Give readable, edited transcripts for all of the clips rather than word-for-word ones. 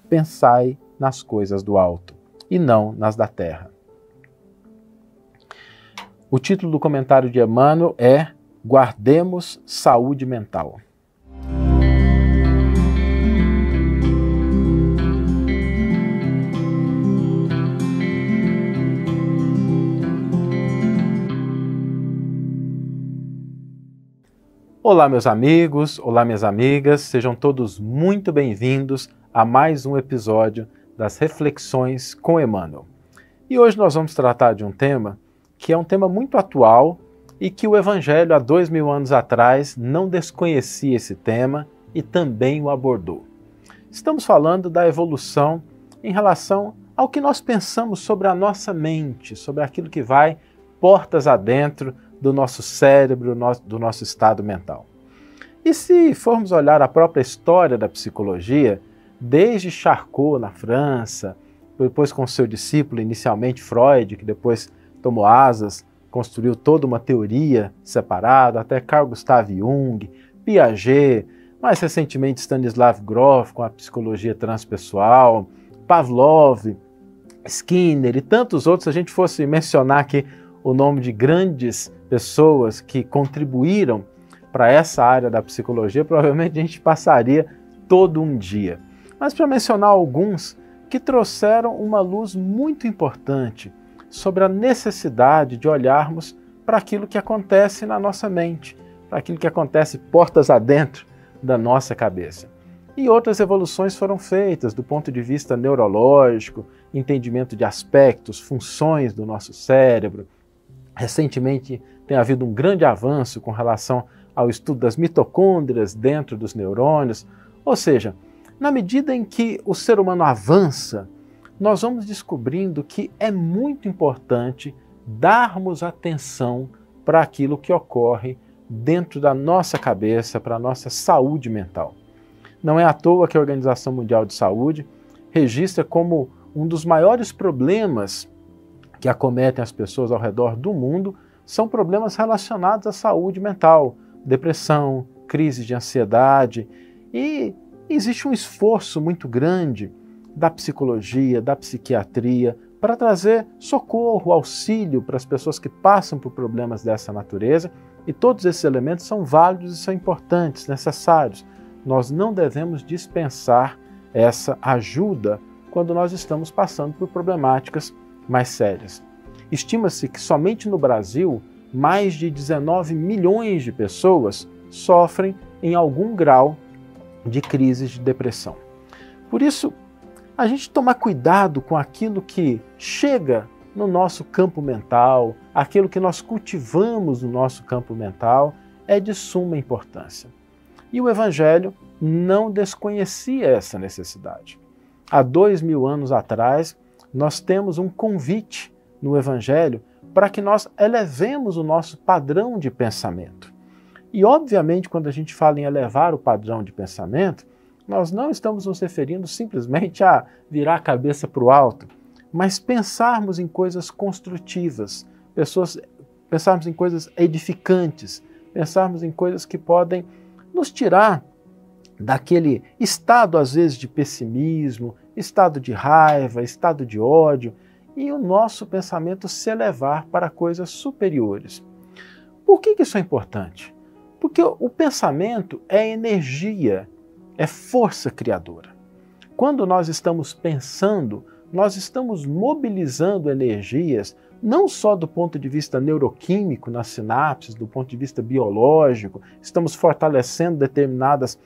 pensai nas coisas do alto, e não nas da terra. O título do comentário de Emmanuel é Guardemos Saúde Mental. Olá, meus amigos, olá, minhas amigas, sejam todos muito bem-vindos a mais um episódio das Reflexões com Emmanuel. E hoje nós vamos tratar de um tema que é um tema muito atual e que o Evangelho, há 2000 anos atrás, não desconhecia esse tema e também o abordou. Estamos falando da evolução em relação ao que nós pensamos sobre a nossa mente, sobre aquilo que vai portas adentro do nosso cérebro, do nosso estado mental. E se formos olhar a própria história da psicologia, desde Charcot na França, depois com seu discípulo inicialmente Freud, que depois tomou asas, construiu toda uma teoria separada, até Carl Gustav Jung, Piaget, mais recentemente Stanislav Grof com a psicologia transpessoal, Pavlov, Skinner e tantos outros, se a gente fosse mencionar aqui o nome de grandes pessoas que contribuíram para essa área da psicologia, provavelmente a gente passaria todo um dia. Mas para mencionar alguns que trouxeram uma luz muito importante sobre a necessidade de olharmos para aquilo que acontece na nossa mente, para aquilo que acontece portas adentro da nossa cabeça. E outras evoluções foram feitas do ponto de vista neurológico, entendimento de aspectos, funções do nosso cérebro. Recentemente tem havido um grande avanço com relação ao estudo das mitocôndrias dentro dos neurônios. Ou seja, na medida em que o ser humano avança, nós vamos descobrindo que é muito importante darmos atenção para aquilo que ocorre dentro da nossa cabeça, para a nossa saúde mental. Não é à toa que a Organização Mundial de Saúde registra como um dos maiores problemas que acometem as pessoas ao redor do mundo são problemas relacionados à saúde mental, depressão, crise de ansiedade, e existe um esforço muito grande da psicologia, da psiquiatria, para trazer socorro, auxílio para as pessoas que passam por problemas dessa natureza, e todos esses elementos são válidos e são importantes, necessários. Nós não devemos dispensar essa ajuda quando nós estamos passando por problemáticas mais sérias. Estima-se que somente no Brasil, mais de 19 milhões de pessoas sofrem em algum grau de crises de depressão. Por isso, a gente tomar cuidado com aquilo que chega no nosso campo mental, aquilo que nós cultivamos no nosso campo mental, é de suma importância. E o Evangelho não desconhecia essa necessidade. Há 2000 anos atrás, nós temos um convite no Evangelho para que nós elevemos o nosso padrão de pensamento. E, obviamente, quando a gente fala em elevar o padrão de pensamento, nós não estamos nos referindo simplesmente a virar a cabeça para o alto, mas pensarmos em coisas construtivas, pensarmos em coisas edificantes, pensarmos em coisas que podem nos tirar daquele estado, às vezes, de pessimismo, estado de raiva, estado de ódio, e o nosso pensamento se elevar para coisas superiores. Por que isso é importante? Porque o pensamento é energia, é força criadora. Quando nós estamos pensando, nós estamos mobilizando energias, não só do ponto de vista neuroquímico, nas sinapses, do ponto de vista biológico, estamos fortalecendo determinadas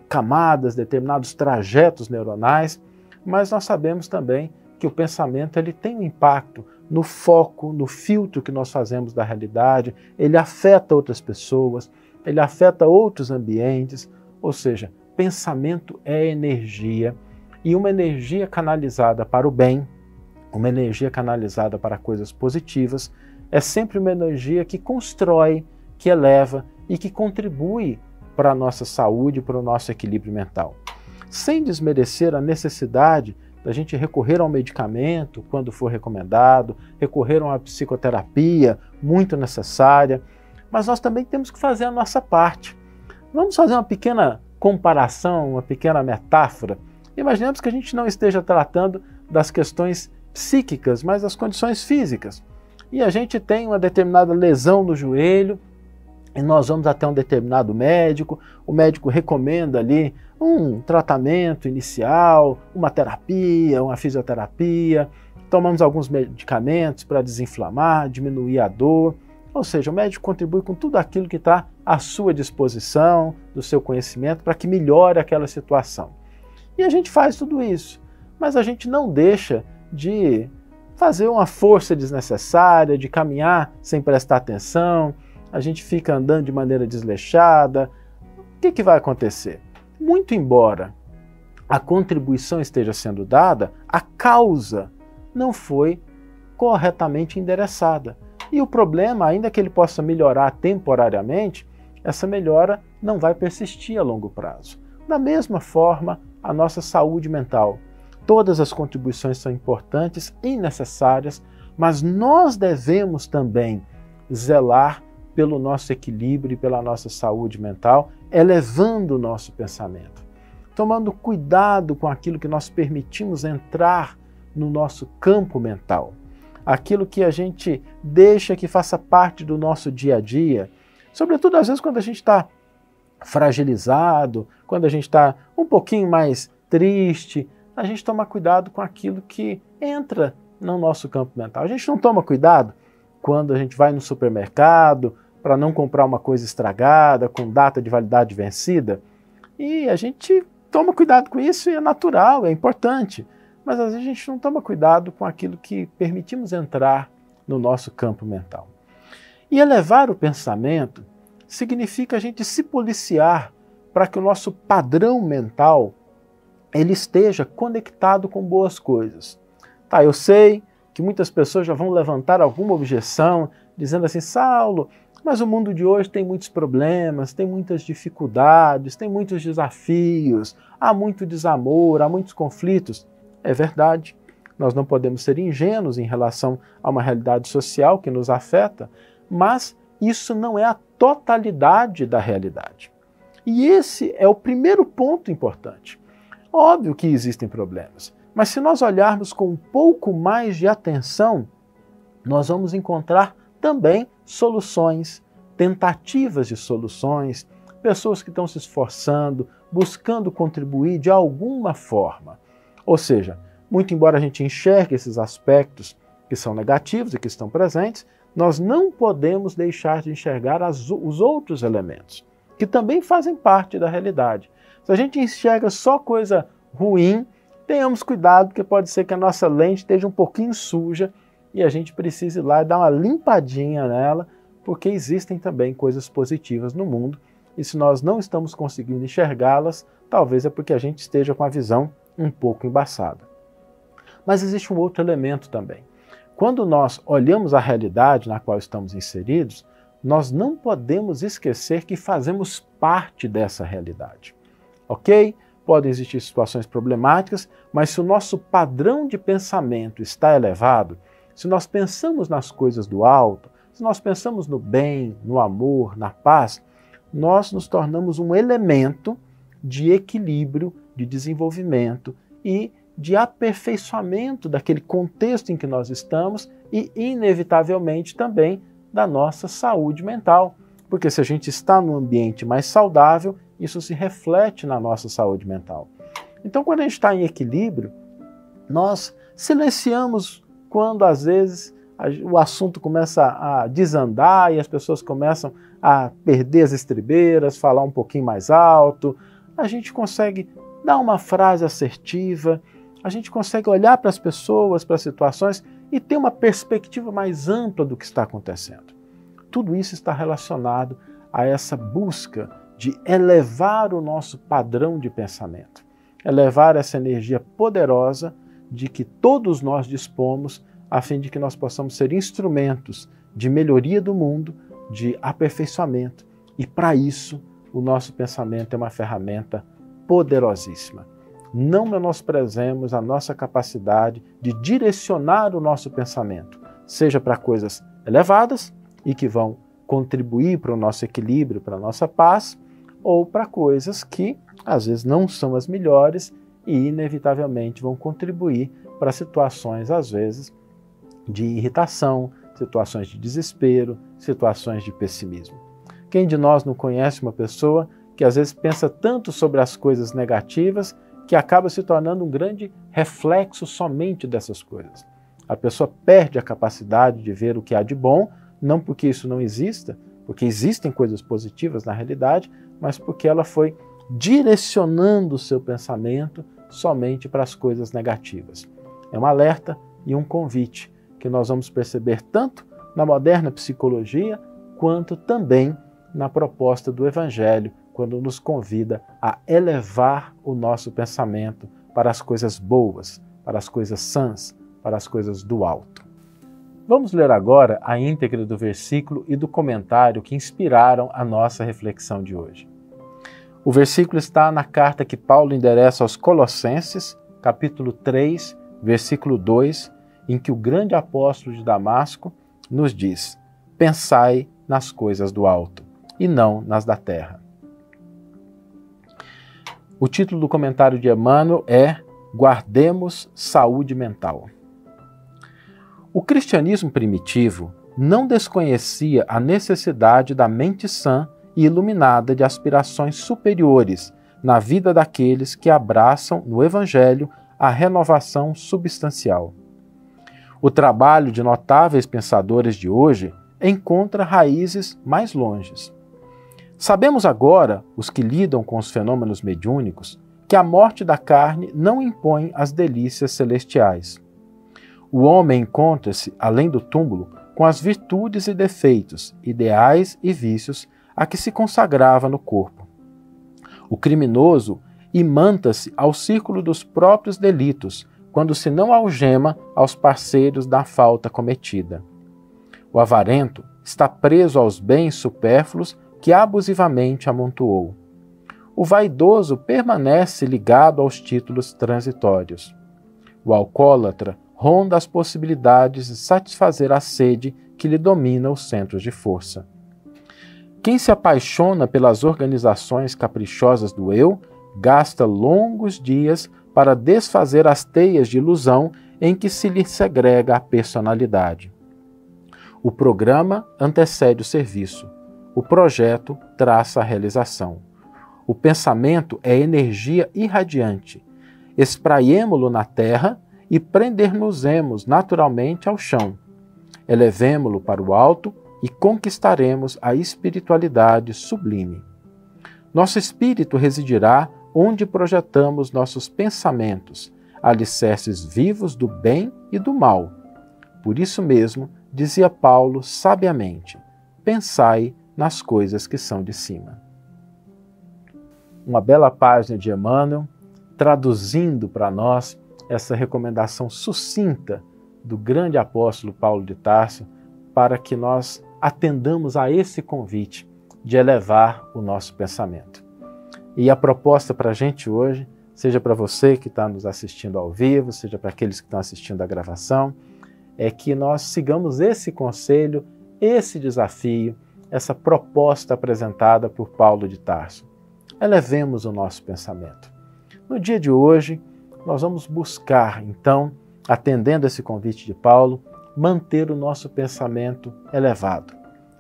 camadas, determinados trajetos neuronais, mas nós sabemos também que o pensamento ele tem um impacto no foco, no filtro que nós fazemos da realidade, ele afeta outras pessoas, ele afeta outros ambientes, ou seja, pensamento é energia, e uma energia canalizada para o bem, uma energia canalizada para coisas positivas, é sempre uma energia que constrói, que eleva e que contribui para a nossa saúde, para o nosso equilíbrio mental. Sem desmerecer a necessidade da gente recorrer ao medicamento quando for recomendado, recorrer a uma psicoterapia muito necessária, mas nós também temos que fazer a nossa parte. Vamos fazer uma pequena comparação, uma pequena metáfora. Imaginemos que a gente não esteja tratando das questões psíquicas, mas das condições físicas. E a gente tem uma determinada lesão no joelho, e nós vamos até um determinado médico, o médico recomenda ali um tratamento inicial, uma terapia, uma fisioterapia, tomamos alguns medicamentos para desinflamar, diminuir a dor, ou seja, o médico contribui com tudo aquilo que está à sua disposição, do seu conhecimento, para que melhore aquela situação. E a gente faz tudo isso, mas a gente não deixa de fazer uma força desnecessária, de caminhar sem prestar atenção, a gente fica andando de maneira desleixada. O que vai acontecer? Muito embora a contribuição esteja sendo dada, a causa não foi corretamente endereçada. E o problema, ainda que ele possa melhorar temporariamente, essa melhora não vai persistir a longo prazo. Da mesma forma, a nossa saúde mental. Todas as contribuições são importantes e necessárias, mas nós devemos também zelar pelo nosso equilíbrio e pela nossa saúde mental, elevando o nosso pensamento, tomando cuidado com aquilo que nós permitimos entrar no nosso campo mental, aquilo que a gente deixa que faça parte do nosso dia a dia, sobretudo às vezes quando a gente está fragilizado, quando a gente está um pouquinho mais triste, a gente toma cuidado com aquilo que entra no nosso campo mental. A gente não toma cuidado quando a gente vai no supermercado para não comprar uma coisa estragada, com data de validade vencida, e a gente toma cuidado com isso e é natural, é importante, mas às vezes a gente não toma cuidado com aquilo que permitimos entrar no nosso campo mental. E elevar o pensamento significa a gente se policiar para que o nosso padrão mental ele esteja conectado com boas coisas. Tá, eu sei que muitas pessoas já vão levantar alguma objeção, dizendo assim, Saulo, mas o mundo de hoje tem muitos problemas, tem muitas dificuldades, tem muitos desafios, há muito desamor, há muitos conflitos. É verdade, nós não podemos ser ingênuos em relação a uma realidade social que nos afeta, mas isso não é a totalidade da realidade. E esse é o primeiro ponto importante. Óbvio que existem problemas, mas se nós olharmos com um pouco mais de atenção, nós vamos encontrar também soluções, tentativas de soluções, pessoas que estão se esforçando, buscando contribuir de alguma forma. Ou seja, muito embora a gente enxergue esses aspectos que são negativos e que estão presentes, nós não podemos deixar de enxergar os outros elementos, que também fazem parte da realidade. Se a gente enxerga só coisa ruim, tenhamos cuidado, porque pode ser que a nossa lente esteja um pouquinho suja e a gente precise ir lá e dar uma limpadinha nela, porque existem também coisas positivas no mundo, e se nós não estamos conseguindo enxergá-las, talvez é porque a gente esteja com a visão um pouco embaçada. Mas existe um outro elemento também. Quando nós olhamos a realidade na qual estamos inseridos, nós não podemos esquecer que fazemos parte dessa realidade. Ok? Podem existir situações problemáticas, mas se o nosso padrão de pensamento está elevado, se nós pensamos nas coisas do alto, se nós pensamos no bem, no amor, na paz, nós nos tornamos um elemento de equilíbrio, de desenvolvimento e de aperfeiçoamento daquele contexto em que nós estamos e, inevitavelmente, também da nossa saúde mental. Porque se a gente está num ambiente mais saudável, isso se reflete na nossa saúde mental. Então, quando a gente está em equilíbrio, nós silenciamos quando, às vezes, o assunto começa a desandar e as pessoas começam a perder as estribeiras, falar um pouquinho mais alto. A gente consegue dar uma frase assertiva, a gente consegue olhar para as pessoas, para as situações e ter uma perspectiva mais ampla do que está acontecendo. Tudo isso está relacionado a essa busca de elevar o nosso padrão de pensamento, elevar essa energia poderosa de que todos nós dispomos a fim de que nós possamos ser instrumentos de melhoria do mundo, de aperfeiçoamento. E para isso, o nosso pensamento é uma ferramenta poderosíssima. Não menosprezemos a nossa capacidade de direcionar o nosso pensamento, seja para coisas elevadas e que vão contribuir para o nosso equilíbrio, para a nossa paz, ou para coisas que às vezes não são as melhores e, inevitavelmente, vão contribuir para situações, às vezes, de irritação, situações de desespero, situações de pessimismo. Quem de nós não conhece uma pessoa que às vezes pensa tanto sobre as coisas negativas que acaba se tornando um grande reflexo somente dessas coisas? A pessoa perde a capacidade de ver o que há de bom, não porque isso não exista, porque existem coisas positivas na realidade, mas porque ela foi direcionando o seu pensamento somente para as coisas negativas. É um alerta e um convite que nós vamos perceber tanto na moderna psicologia, quanto também na proposta do Evangelho, quando nos convida a elevar o nosso pensamento para as coisas boas, para as coisas sãs, para as coisas do alto. Vamos ler agora a íntegra do versículo e do comentário que inspiraram a nossa reflexão de hoje. O versículo está na carta que Paulo endereça aos Colossenses, capítulo 3, versículo 2, em que o grande apóstolo de Damasco nos diz: pensai nas coisas do alto e não nas da terra. O título do comentário de Emmanuel é Guardemos Saúde Mental. O cristianismo primitivo não desconhecia a necessidade da mente sã e iluminada de aspirações superiores na vida daqueles que abraçam no Evangelho a renovação substancial. O trabalho de notáveis pensadores de hoje encontra raízes mais longes. Sabemos agora, os que lidam com os fenômenos mediúnicos, que a morte da carne não impõe as delícias celestiais. O homem encontra-se, além do túmulo, com as virtudes e defeitos, ideais e vícios a que se consagrava no corpo. O criminoso imanta-se ao círculo dos próprios delitos, quando se não algema aos parceiros da falta cometida. O avarento está preso aos bens supérfluos que abusivamente amontoou. O vaidoso permanece ligado aos títulos transitórios. O alcoólatra ronda as possibilidades de satisfazer a sede que lhe domina os centros de força. Quem se apaixona pelas organizações caprichosas do eu, gasta longos dias para desfazer as teias de ilusão em que se lhe segrega a personalidade. O programa antecede o serviço. O projeto traça a realização. O pensamento é energia irradiante. Espraiemo-lo na terra e prender-nos-emos naturalmente ao chão. Elevemo-lo para o alto e conquistaremos a espiritualidade sublime. Nosso espírito residirá onde projetamos nossos pensamentos, alicerces vivos do bem e do mal. Por isso mesmo, dizia Paulo sabiamente: pensai nas coisas que são de cima. Uma bela página de Emmanuel, traduzindo para nós essa recomendação sucinta do grande apóstolo Paulo de Tarso, para que nós atendamos a esse convite de elevar o nosso pensamento. E a proposta para a gente hoje, seja para você que está nos assistindo ao vivo, seja para aqueles que estão assistindo a gravação, é que nós sigamos esse conselho, esse desafio, essa proposta apresentada por Paulo de Tarso. Elevemos o nosso pensamento. No dia de hoje, nós vamos buscar, então, atendendo esse convite de Paulo, manter o nosso pensamento elevado.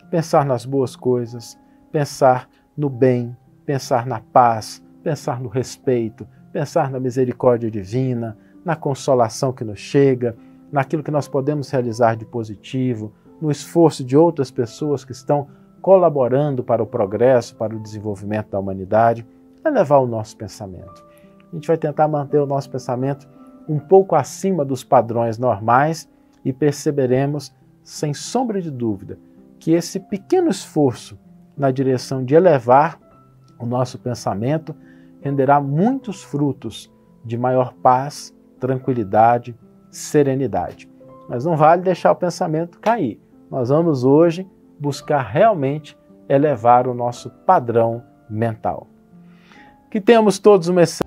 Pensar nas boas coisas, pensar no bem, pensar na paz, pensar no respeito, pensar na misericórdia divina, na consolação que nos chega, naquilo que nós podemos realizar de positivo, no esforço de outras pessoas que estão colaborando para o progresso, para o desenvolvimento da humanidade, elevar o nosso pensamento. A gente vai tentar manter o nosso pensamento um pouco acima dos padrões normais e perceberemos, sem sombra de dúvida, que esse pequeno esforço na direção de elevar o nosso pensamento renderá muitos frutos de maior paz, tranquilidade, serenidade. Mas não vale deixar o pensamento cair. Nós vamos hoje buscar realmente elevar o nosso padrão mental. Que tenhamos todos uma excelente